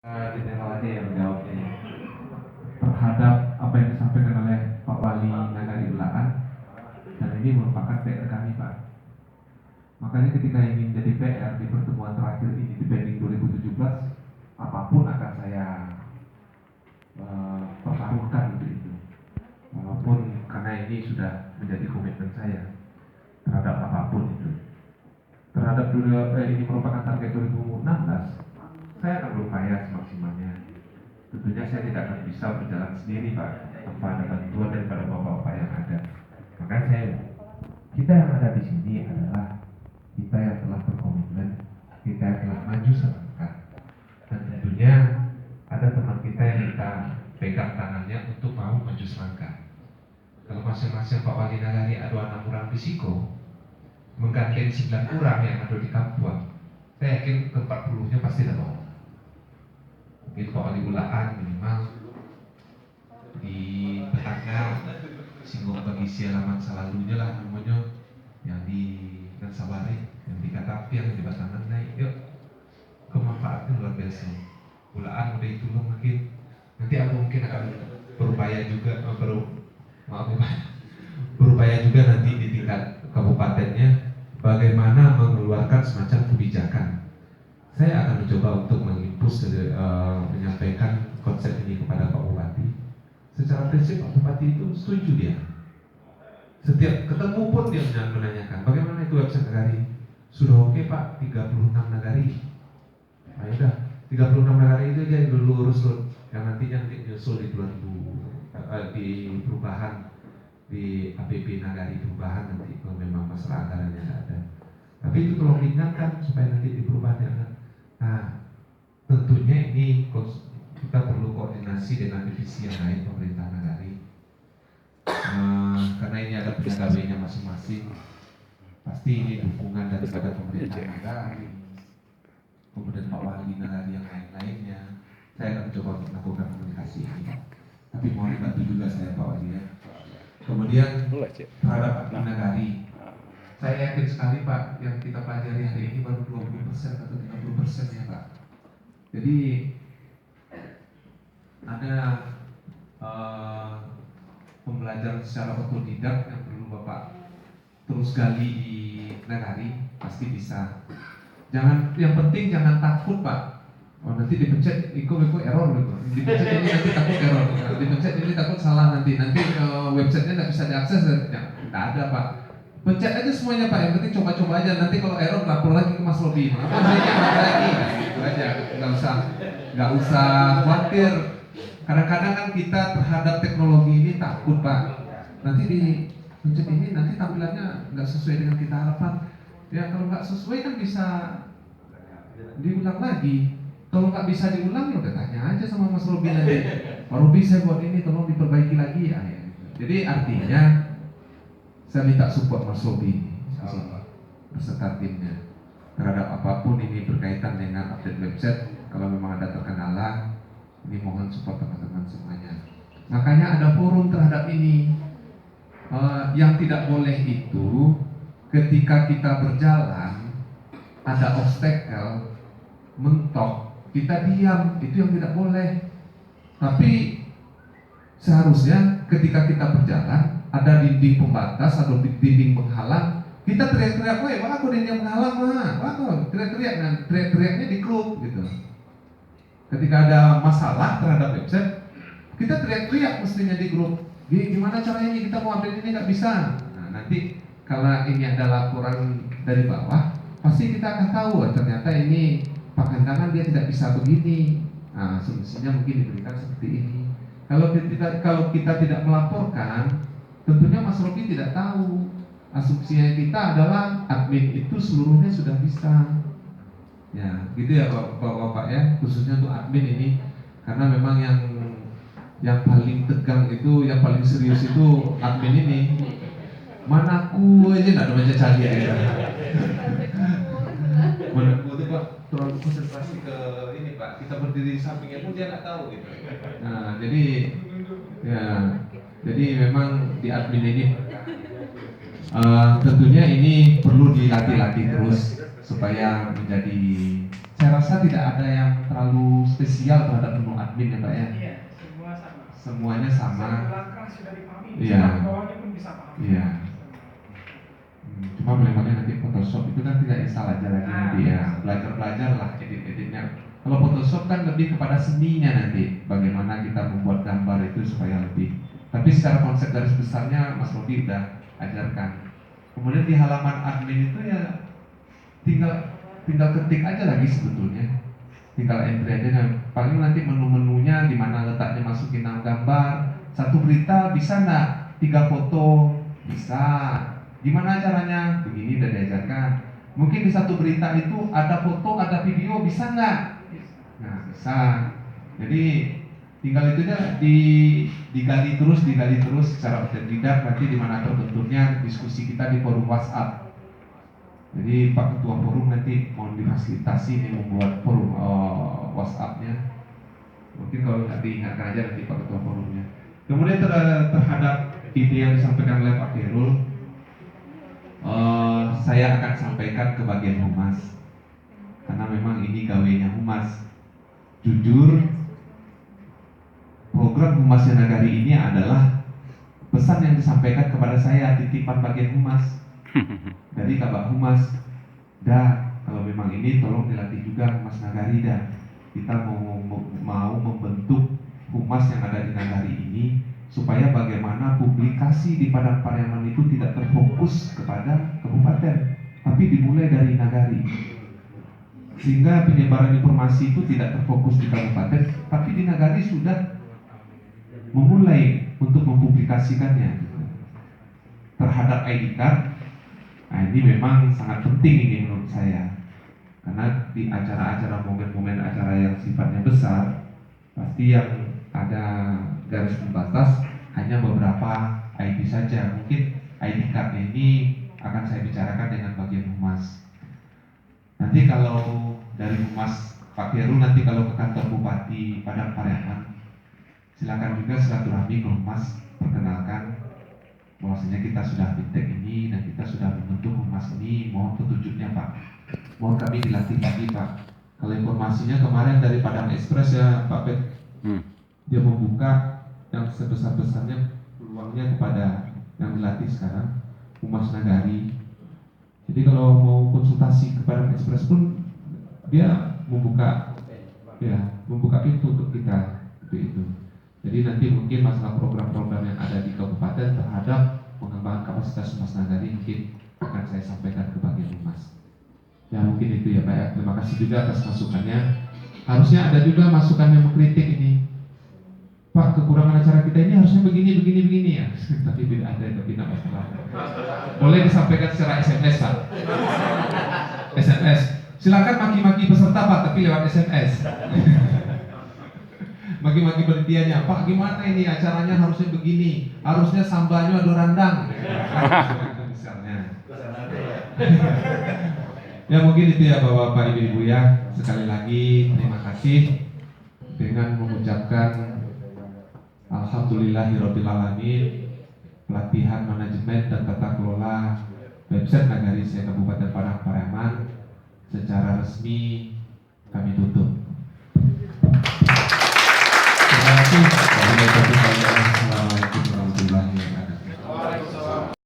Tidak yang menjawabnya terhadap apa yang disampaikan oleh Pak Wali Nagari Ulaan, dan ini merupakan PR kami, Pak. Makanya ketika ingin jadi PR di pertemuan terakhir ini dibanding 2017, apapun akan saya pertaruhkan untuk itu, walaupun karena ini sudah menjadi komitmen saya terhadap apapun itu. Terhadap ini merupakan target 2016, saya akan berupaya semaksimalnya. Tentunya saya tidak akan bisa berjalan sendiri, Pak, tanpa ada bantuan daripada bapak-bapak yang ada. Makanya kita yang ada di sini adalah kita yang telah berkomitmen, kita yang telah maju selangkah, dan tentunya ada teman kita yang kita pegang tangannya untuk mau maju selangkah. Kalau masing-masing Pak Wali Nagari ada 6 orang risiko, menggandeng 9 orang yang ada di Kapuang, saya yakin ke 40-nya pasti ada mau. Mungkin Pak Wali Ulaan minimal di petangga singgung bagi sialaman selalunya lah namanya, yang di Nansawari, yang di Katapi, yang di Batangan naik, yuk kemanfaatnya luar biasa. Ulaan udah itu mungkin nanti aku mungkin akan berupaya juga berupaya juga nanti di tingkat kabupatennya bagaimana mengeluarkan semacam kebijakan. Saya akan mencoba untuk mengimpus menyampaikan konsep ini kepada Pak Bupati. Secara prinsip Pak Bupati itu setuju dia. Setiap ketemu pun dia menanyakan bagaimana itu website Nagari. Sudah oke Pak, 36 Nagari. Nah udah, 36 Nagari itu dia dulu urus yang nantinya nyusul di 2000 di perubahan di APB Nagari perubahan nanti kalau memang masalah anggarannya tidak ada. Tapi itu tolong diingatkan supaya nanti di perubahan yang ada. Nah, tentunya ini kita perlu koordinasi dengan divisi yang lain pemerintah Nagari. Karena ini ada pegawainya masing-masing. Pasti ini dukungan daripada pemerintah Nagari, kemudian Pak Wali Nagari yang lain-lainnya. Saya akan coba untuk melakukan komunikasi ini. Tapi mau dibantu juga saya Pak Wali ya. Kemudian terhadap Nagari, saya yakin sekali Pak, yang kita pelajari hari ini baru 20% atau 30% ya Pak. Jadi ada pembelajaran secara otodidak yang perlu Bapak terus gali di Nagari, pasti bisa. Yang penting jangan takut Pak. Oh nanti dipencet ikut error gitu. Dipencet ini nanti takut error. Dipencet ini takut salah nanti websitenya nggak bisa diakses. Nggak ada Pak. Pencet aja semuanya Pak. Yang penting coba-coba aja. Nanti kalau error lapor lagi ke Mas Robi. Apa lagi? Gitu aja. Nggak usah khawatir. Kadang-kadang kan kita terhadap teknologi ini takut Pak. Nanti di pencet ini nanti tampilannya nggak sesuai dengan kita harapkan. Ya kalau nggak sesuai kan bisa diulang lagi. Kalau nggak bisa diulang ya udah tanya aja sama Mas Robi nanti. Pak Robi saya buat ini tolong diperbaiki lagi ya. Jadi artinya saya minta support Mas Robi beserta timnya terhadap apapun ini berkaitan dengan update website. Kalau memang ada terkendala, ini mohon support teman-teman semuanya. Makanya ada forum terhadap ini. Yang tidak boleh itu ketika kita berjalan ada obstacle mentok, kita diam, itu yang tidak boleh. Tapi seharusnya ketika kita berjalan ada dinding pembatas atau dinding penghalang, kita teriak-teriak, weh, wah aku dinding penghalang mah, wah aku teriak-teriaknya di grup gitu. Ketika ada masalah terhadap website, kita teriak-teriak mestinya di grup. Gimana caranya ini kita mau update ini nggak bisa. Nah nanti kalau ini ada laporan dari bawah, pasti kita akan tahu ternyata ini pandangan dia tidak bisa begini. Nah, solusinya mungkin diberikan seperti ini. Kalau kita tidak melaporkan, tentunya Mas Robi tidak tahu. Asumsinya kita adalah admin itu seluruhnya sudah bisa. Ya, gitu ya Bapak ya, khususnya untuk admin ini, karena memang yang paling tegang itu, yang paling serius itu admin ini. Manaku aja nggak ada baca cari ya. Manaku itu Pak terlalu konsentrasi ke ini Pak, kita berdiri di sampingnya pun dia nggak tahu gitu. Nah jadi memang di admin ini tentunya ini perlu dilatih-latih terus supaya menjadi, saya saya rasa tidak ada yang terlalu spesial terhadap menu admin ya Pak ya. Iya, semua sama. Semuanya sama. Satu langkah sudah dipahami. Iya. Bawahnya pun bisa paham. Iya. Cuma bagaimana nanti Photoshop itu kan tidak install aja lagi nanti ya, belajar lah edit-editnya. Kalau Photoshop kan lebih kepada seninya nanti, bagaimana kita membuat gambar itu supaya lebih. Tapi secara konsep garis besarnya Mas Rodi udah ajarkan. Kemudian di halaman admin itu ya tinggal ketik aja lagi sebetulnya, tinggal entry aja. Nah, paling nanti menu-menunya di mana letaknya, masukin nama gambar. Satu berita bisa nggak 3 foto? Bisa. Gimana caranya? Begini udah diajarkan. Mungkin di satu berita itu ada foto, ada video, bisa nggak? Nah, bisa. Jadi tinggal itu aja digali terus secara otodidak. Nanti di mana terbentuknya diskusi kita di forum WhatsApp. Jadi Pak Ketua Forum nanti mau difasilitasi nih membuat forum WhatsApp-nya. Mungkin kalau nggak diingatkan aja nanti Pak Ketua Forumnya. Kemudian terhadap ide yang disampaikan oleh Pak Khairul, saya akan sampaikan ke bagian humas, karena memang ini gawainya humas. Jujur, program Humas Nagari ini adalah pesan yang disampaikan kepada saya, titipan bagian humas dari Kabak Humas. Kalau memang ini tolong dilatih juga Humas Nagari dah. Kita mau membentuk humas yang ada di Nagari ini supaya bagaimana publikasi di Padang Pariaman itu tidak terfokus kepada kabupaten, tapi dimulai dari Nagari, sehingga penyebaran informasi itu tidak terfokus di kabupaten, tapi di Nagari sudah memulai untuk mempublikasikannya terhadap ID card. Nah, ini memang sangat penting ini menurut saya, karena di acara-acara, momen-momen acara yang sifatnya besar, pasti yang ada garis pembatas hanya beberapa ID saja. Mungkin ID card ini akan saya bicarakan dengan bagian humas. Nanti kalau dari humas Pak Heru, nanti kalau ke kantor Bupati Padang Pariaman, silakan juga silaturahmi ke humas, perkenalkan bahwasanya kita sudah fintech ini dan kita sudah membentuk humas ini. Mohon petunjuknya Pak, mohon kami dilatih lagi Pak. Kalau informasinya kemarin dari Padang Express ya Pak Pet, dia membuka yang sebesar-besarnya peluangnya kepada yang dilatih sekarang, Humas Nagari. Jadi kalau mau konsultasi ke Padang Express pun dia membuka pintu untuk kita itu. Jadi nanti mungkin masalah program-program yang ada di kabupaten terhadap pengembangan kapasitas Humas Nagari mungkin akan saya sampaikan ke bagian humas. Ya mungkin itu ya Pak ya. Terima kasih juga atas masukannya. Harusnya ada juga masukan yang mengkritik ini. Pak, kekurangan acara kita ini harusnya begini ya. Tapi tidak ada, tapi tidak masalah. Boleh disampaikan secara SMS Pak. SMS. Silakan maki-maki peserta Pak, tapi lewat SMS. Maki-maki penelitiannya, Pak gimana ini acaranya harusnya begini, harusnya sambalnya ada randang. Misalnya. Ya mungkin itu ya Bapak Ibu ya. Sekali lagi terima kasih dengan mengucapkan Alhamdulillahirobbilalamin, pelatihan manajemen dan tata kelola website Nagari Siak Kabupaten Padang Pariaman secara resmi kami tutup. Terima kasih.